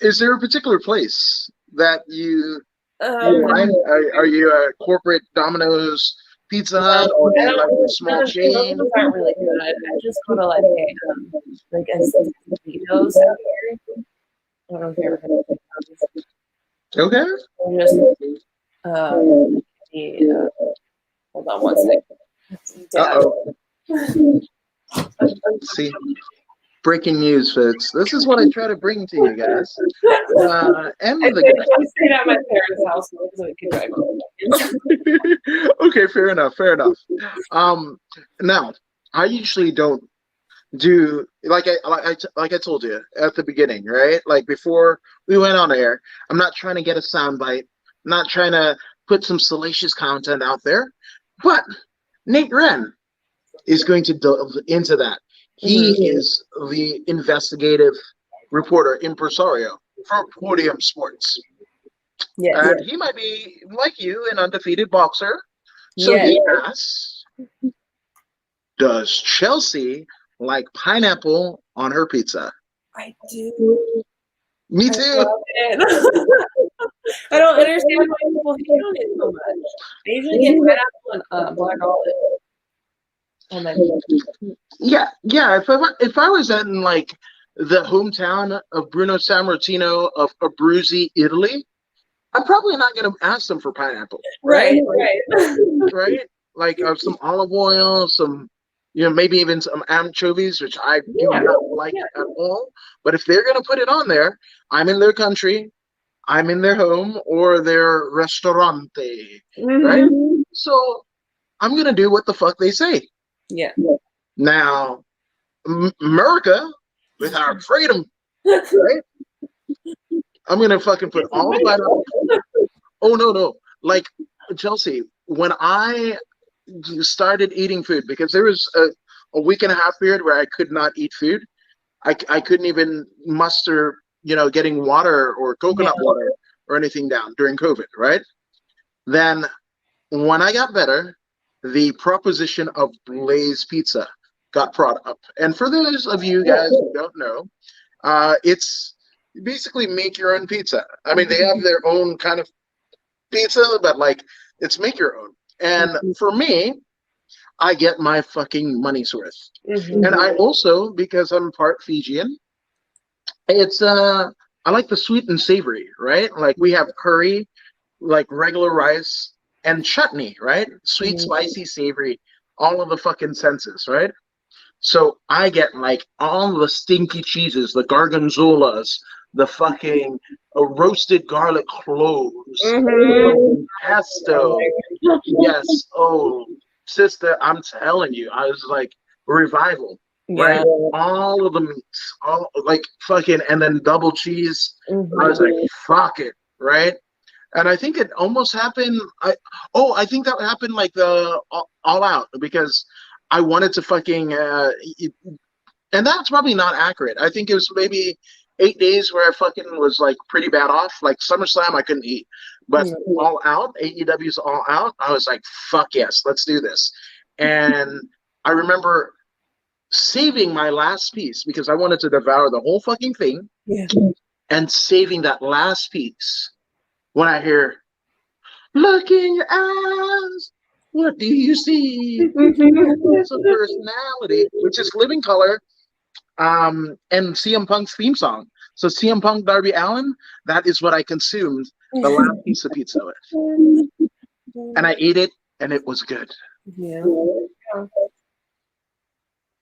is there a particular place that you find? Are you a corporate Domino's Pizza Hut, or do you like a small chain? Those aren't really good. I just go to like a Doritos out here. I don't know if you ever heard of it. Okay. Just hold on one second. Uh-oh. See, breaking news, folks. This is what I try to bring to you guys. And I stayed at my parents' house so we could drive home. Okay, fair enough. Now, I usually don't do like I told you at the beginning, right? Like before we went on air, I'm not trying to get a soundbite. I'm not trying to put some salacious content out there. But Nate Wren is going to delve into that. He is the investigative reporter, impresario for Podium Sports. Yes. And he might be, like you, an undefeated boxer. So he asks, does Chelsea like pineapple on her pizza? I do. Me too. I don't understand why people hate on it so much. I usually get pineapple and black olive on my pizza. Yeah. If I was in like the hometown of Bruno Sammartino of Abruzzi, Italy, I'm probably not going to ask them for pineapple, right? Right. Right? Like some olive oil, some, maybe even some anchovies, which I do Yeah. not like at all. But if they're going to put it on there, I'm in their country, I'm in their home or their restaurante, right? Mm-hmm. So I'm going to do what the fuck they say. Yeah. Now, America, with our freedom, right? I'm going to fucking put all the pineapple. Oh, no. Like, Chelsea, when I started eating food, because there was a week and a half period where I could not eat food. I couldn't even muster, getting water or coconut water or anything down during COVID, right? Then when I got better, the proposition of Blaze Pizza got brought up. And for those of you guys who don't know, it's basically make your own pizza. I mean, they have their own kind of pizza, but like it's make your own. And for me, I get my fucking money's worth. Mm-hmm. And I also, because I'm part Fijian, it's I like the sweet and savory, right? Like we have curry, like regular rice and chutney, right? Sweet, spicy, savory, all of the fucking senses, right? So I get like all the stinky cheeses, the gargonzolas, the fucking roasted garlic cloves, pesto. Yes. Oh, sister, I'm telling you, I was like revival, right? Yeah. All of the meats, all like fucking, and then double cheese. I was like, fuck it, right? And I think it almost happened. I think that happened like the all out because I wanted to fucking and that's probably not accurate. I think it was maybe 8 days where I fucking was like pretty bad off. Like SummerSlam, I couldn't eat, but All Out, AEW's All Out, I was like, fuck yes, let's do this. And I remember saving my last piece because I wanted to devour the whole fucking thing. Yeah. And saving that last piece when I hear, look in your eyes, what do you see? It's a personality, which is Living Color, and CM Punk's theme song. So CM Punk, Darby Allin, that is what I consumed the last piece of pizza with. And I ate it, and it was good. Yeah.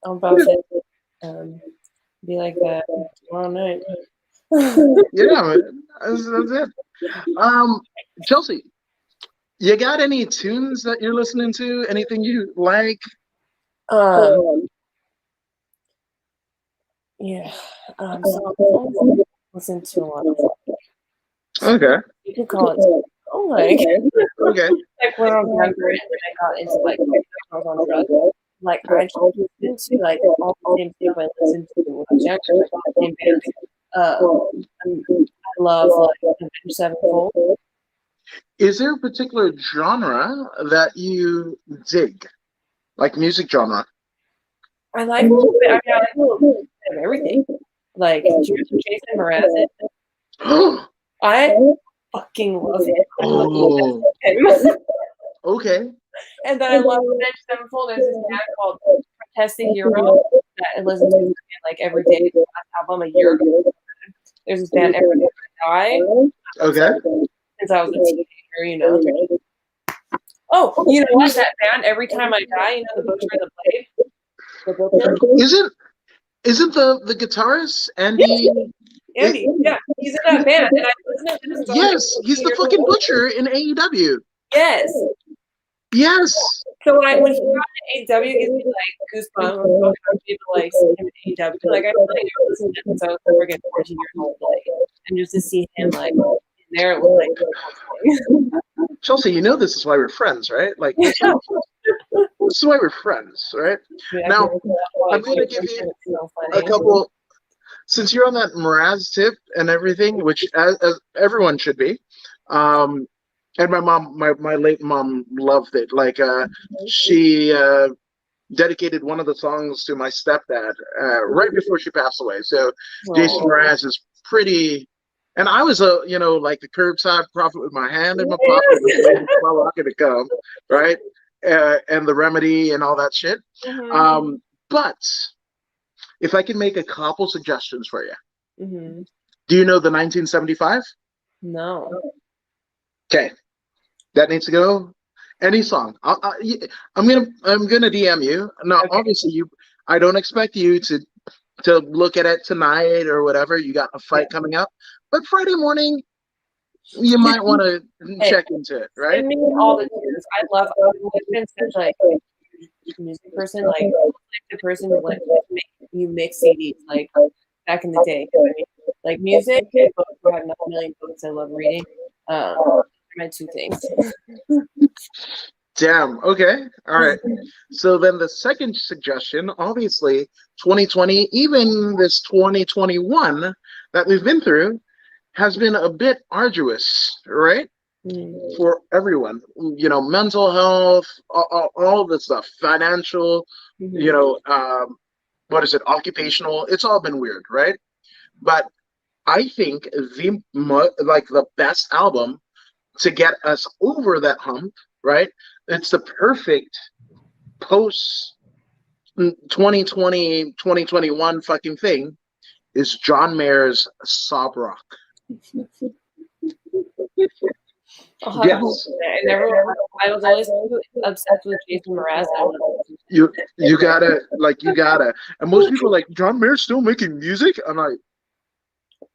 I'm about to be like that tomorrow night. Yeah, that's it. Chelsea, you got any tunes that you're listening to? Anything you like? Yeah. So I listen to a lot of. Okay. You could call it. Oh my. Okay. Like when I was younger and I got into like I was on drugs. Like I just listened to like all the same stuff I listened to when I was younger, like all the same bands. I love like Avenged Sevenfold. Is there a particular genre that you dig, like music genre? I like a little bit. I mean, I like a little bit of everything. Like Jason Mraz. I fucking love him. Oh. Okay. And then I love Avenged Sevenfold. There's this band called Protest the Hero that I listen to like every day. The last album a year ago. There's this band Every Day I Die. Okay. Since I was a teenager, Oh, you know what? That band, Every Time I Die, the Butcher and the Blade? The Isn't the guitarist Andy? Andy, yeah, he's in that band, and I listen to his songs. Yes, he's the fucking Butcher in AEW. Yes. Yes. So when he got to AEW, it gives me like goosebumps. Like in AEW, like I feel like I listened to him since I was freaking 14 years old, and just to see him like in there, it was like. Chelsea, this is why we're friends, right? Like this is why we're friends, right? Yeah, now I'm going to give you a couple. Since you're on that Mraz tip and everything, which as everyone should be, and my mom, my late mom loved it. Like she dedicated one of the songs to my stepdad right before she passed away. So Jason Mraz is pretty And I was like the curbside prophet with my hand in my pocket, just waiting for my rocket to come, right? And the remedy and all that shit. Mm-hmm. But if I can make a couple suggestions for you, Mm-hmm. do you know the 1975? No. Okay, that needs to go. Any song. I'm gonna DM you. Now, Okay. obviously, I don't expect you to look at it tonight or whatever. You got a Yeah. fight coming up, but Friday morning you might want to Hey, check into it, right? send me all the tunes. I've always been such like a music person. Like the person who like make you mix CDs like back in the day. I mean, like music and books. I have a million books I love reading. Those are my two things. Damn. Okay. All right. So then the second suggestion, obviously, 2020, even this 2021 that we've been through, has been a bit arduous, right? Mm. For everyone, mental health, all the stuff, financial, you Mm-hmm. know, what is it, occupational? It's all been weird, right? But I think the best album to get us over that hump, right? It's the perfect post 2020 2021 fucking thing is John Mayer's Sob Rock. I'll have to Yes, listen to it. I was always obsessed with Jason Mraz. I would you gotta. And most people are like, John Mayer's still making music. I'm like,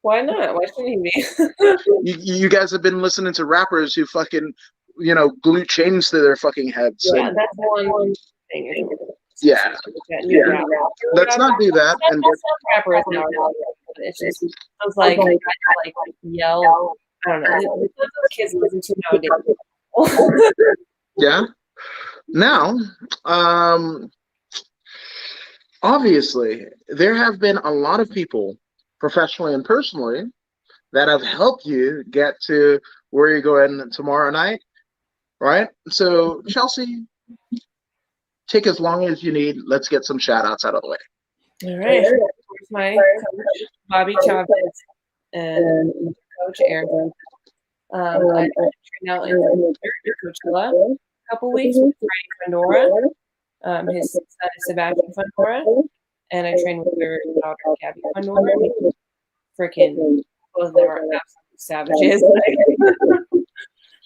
Why not? Why shouldn't he be? you guys have been listening to rappers who fucking glue chains to their fucking heads. Yeah, And that's one thing. yeah, That new rap. let's not do that and get. Some rappers now, it's just sounds like guys like yell. I don't know. It's what those kids listen to nowadays. Yeah. Now, um obviously there have been a lot of people, professionally and personally, that have helped you get to where you're going tomorrow night, right? So Chelsea, take as long as you need. Let's get some shout outs out of the way. All right. Here's my coach, Bobby Chavez, and coach Aaron. I trained out in Coachella a couple weeks with Frank Fandora. His son is Sebastian Fandora, and I trained with their daughter Gabby Fandora. Freaking both of them are absolute savages.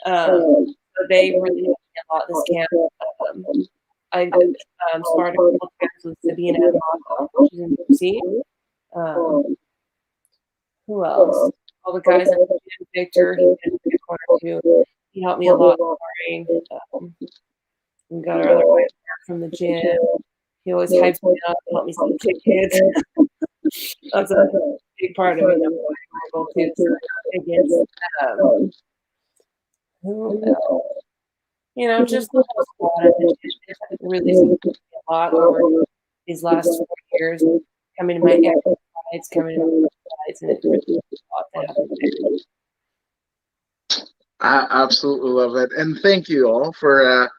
So they really helped me a lot this camp. I sparred a couple times with Sabina Amato. She's in DC. Who else? All the guys on the gym. Victor, he's in the corner too. He helped me a lot sparring. We got our other guy from the gym. He always hypes me up, help me see tickets. That's a big part of it. I'm too. Tickets. Who else? Just the whole squad of the gym really supported me a lot over these last 4 years. Coming to my exercise, coming to my exercise, and it's really a lot to have there. I absolutely love it, and thank you all for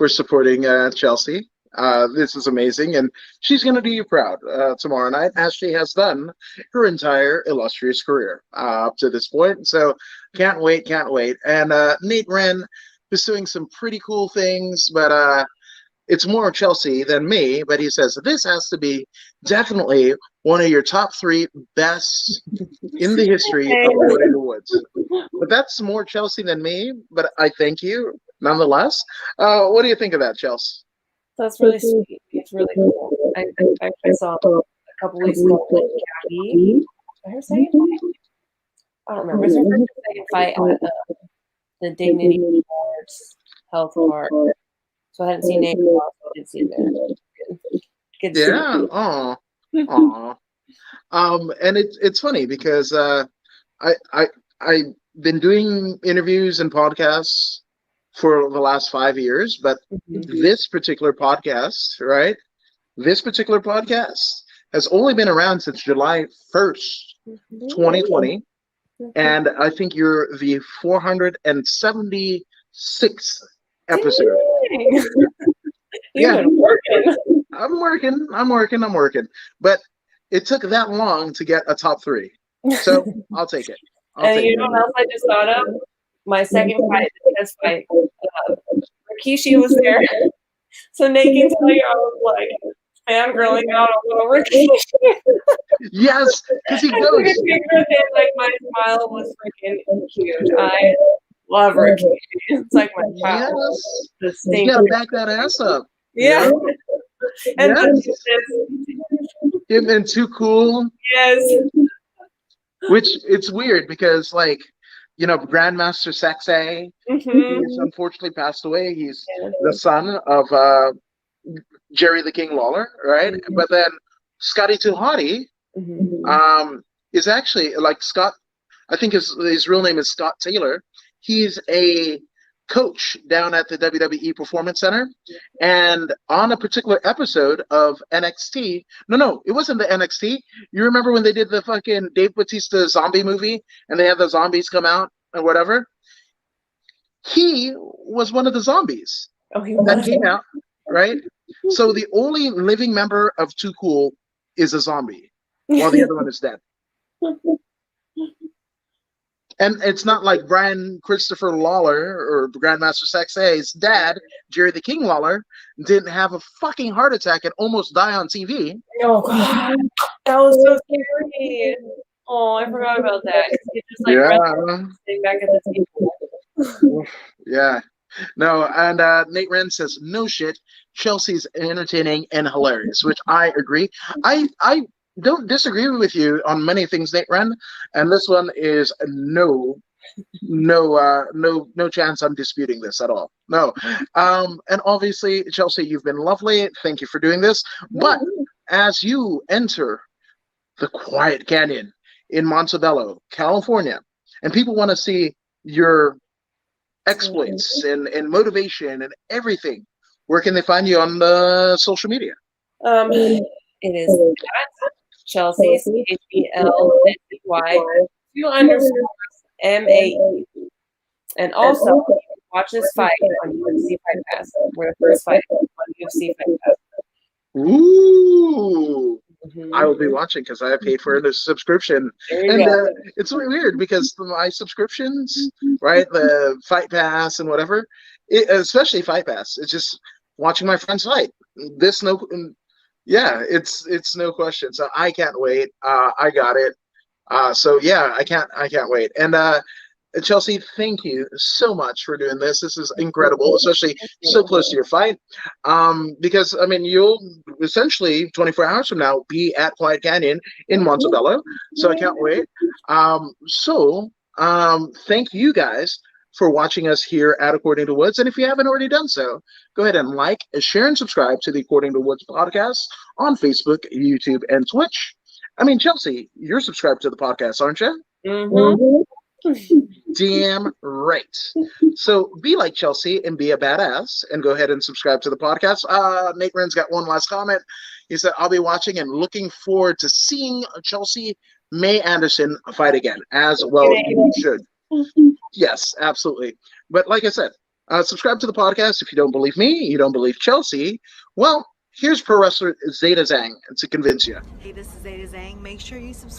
supporting Chelsea. This is amazing, and she's going to do you proud tomorrow night, as she has done her entire illustrious career up to this point. So, can't wait, can't wait. And Nate Wren is doing some pretty cool things, but it's more Chelsea than me. But he says this has to be definitely one of your top 3 best in the history of Wood in the Woods. But that's more Chelsea than me. But I thank you nonetheless. What do you think of that, Chelsea? That's really sweet. It's really cool. I actually saw a couple weeks ago with Gabby. Her second fight? I don't remember. It's her first second fight at the Dignity Sports Health Park. So I hadn't seen Nate in a while, so I didn't see that. Good to see. Yeah. Oh. And it's funny because I've been doing interviews and podcasts for the last 5 years, but this particular podcast, right? This particular podcast has only been around since July 1st, 2020. And I think you're the 476th episode. Yeah. I'm working. But it took that long to get a top 3. So I'll take it. I'll And take you know what else I just thought of? My second fight, the test fight. Rikishi was there. So Nate can tell you I was like fangirling out all over Rikishi. Yes, because he I took a goes. picture of him, like my smile was freaking huge. I love Rikishi. It's like my child. Yes, The you stink. gotta back that ass up. Yeah. And Yes, the him and Too Cool. yes. Which it's weird because, like, Grandmaster Sexay, he's Mm-hmm. unfortunately passed away. He's Yeah. the son of Jerry the King Lawler, right? Mm-hmm. But then Scotty Too Hottie Mm-hmm. is actually like Scott. I think his real name is Scott Taylor. He's a coach down at the WWE Performance Center, and on a particular episode of NXT. No, it wasn't the NXT. You remember when they did the fucking Dave Bautista zombie movie, and they had the zombies come out and whatever? He was one of the zombies Oh, he that was. came out, right? So the only living member of Too Cool is a zombie, while the other one is dead. And it's not like Brian Christopher Lawler or Grandmaster Sexay's dad, Jerry the King Lawler, didn't have a fucking heart attack and almost die on TV. Oh god, that was so scary. Oh, I forgot about that. He just like sitting back at the table. Yeah. No, and Nate Wren says, no shit, Chelsea's entertaining and hilarious, which I agree. I don't disagree with you on many things, Nate Wren, and this one is no chance I'm disputing this at all. No. And obviously, Chelsea, you've been lovely. Thank you for doing this. But as you enter the Quiet Canyon in Montebello, California, and people want to see your exploits and motivation and everything, where can they find you on the social media? It is at Chelsea CHELSEY 2_MAE. And also you can watch this fight on UFC Fight Pass. We're the first fight on UFC Fight Pass. Ooh. Mm-hmm. I will be watching because I paid for the subscription. And it's really weird because my subscriptions, right, the Fight Pass and whatever, especially Fight Pass, it's just watching my friends fight. It's no question. So I can't wait. I got it. So yeah, I can't wait. And Chelsea, thank you so much for doing this. This is incredible, especially so close to your fight. Because I mean, you'll essentially 24 hours from now be at Quiet Canyon in Montebello. So I can't wait. Thank you guys for watching us here at According to Woods. And if you haven't already done so, go ahead and like, share, and subscribe to the According to Woods podcast on Facebook, YouTube, and Twitch. I mean, Chelsea, you're subscribed to the podcast, aren't you? Mm-hmm. Damn right. So be like Chelsea and be a badass and go ahead and subscribe to the podcast. Nate Wren's got one last comment. He said, I'll be watching and looking forward to seeing Chelsea May Anderson fight again, as well you should. Yes, absolutely. But like I said, subscribe to the podcast. If you don't believe me, you don't believe Chelsea, well, here's pro wrestler Zeta Zhang to convince you. Hey, this is Zeta Zhang. Make sure you subscribe.